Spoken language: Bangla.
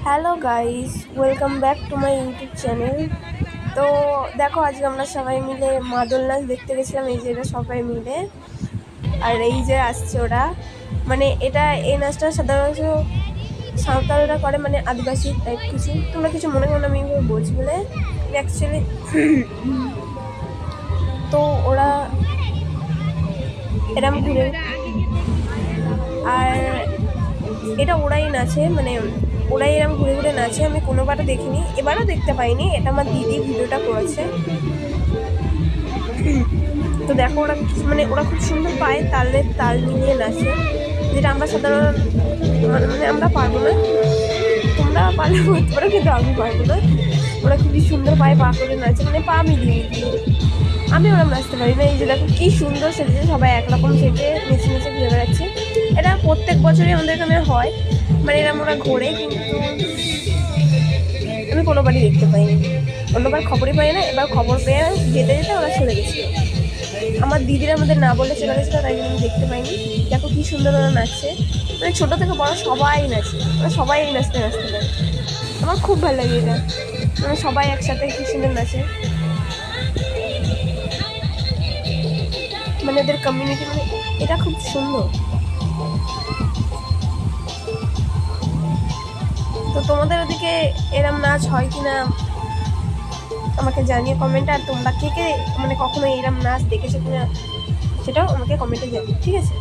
Hello guys, welcome back to my YouTube channel. তো দেখো, আজকে আমরা সবাই মিলে মাদল নাচ দেখতে গেছিলাম। এই যে এরা সবাই মিলে, আর এই যে আসছে ওরা, মানে এই নাচটা সাধারণত সাঁওতালরা করে, মানে আদিবাসী টাইপ কিছু। তোমরা কিছু মনে করো না, আমি এইভাবে বলছি বলে অ্যাকচুয়ালি। তো ওরা এরম ঘুরে, আর এটা ওরাই নাচে, মানে ওরাই এরম ঘুরে ঘুরে নাচে। আমি কোনোবারও দেখিনি, এবারও দেখতে পাইনি। এটা আমার দিদি ভিডিওটা করেছে। তো দেখো ওরা, মানে ওরা খুব সুন্দর পায়, তাল মিলিয়ে নাচে, যেটা আমরা সাধারণ মানে আমরা পারবো না। তোমরা পারলে বলতে পারো, কিন্তু আমি পারবো না। ওরা খুবই সুন্দর পায়ে পা করে নাচে, মানে পা মিলিয়ে মিলিয়ে। আমি ওরম নাচতে পারি না। এই যে দেখো কি সুন্দর সেজেছে, সবাই একরকম সেজে নেচে নেচে ঘুরে বেড়াচ্ছে। এটা প্রত্যেক বছরই আমাদের এখানে হয়, মানে এরম ওরা ঘোরে, কিন্তু আমি কোনোবারই দেখতে পাইনি। অন্যবার খবরই পাই না, এবার খবর পেয়ে যেতে যেতে ওরা চলে গেছিলো। আমার দিদিরা আমাদের না বলে চলে গেছিলো, তাই জন্য দেখতে পাইনি। দেখো কি সুন্দর ওরা নাচছে, মানে ছোটো থেকে বড় সবাই নাচে, ওরা সবাই নাচতে নাচতে পারে। আমার খুব ভালো লাগে এটা, মানে সবাই একসাথে কি সুন্দর নাচে, মানে ওদের কমিউনিটি, মানে এটা খুব সুন্দর। তো তোমাদের ওদিকে এরম নাচ হয় কি না আমাকে জানিয়ে কমেন্টে। আর তোমরা কে কে মানে কখনো এরম নাচ দেখেছো কিনা সেটাও আমাকে কমেন্টে জানিয়ে, ঠিক আছে?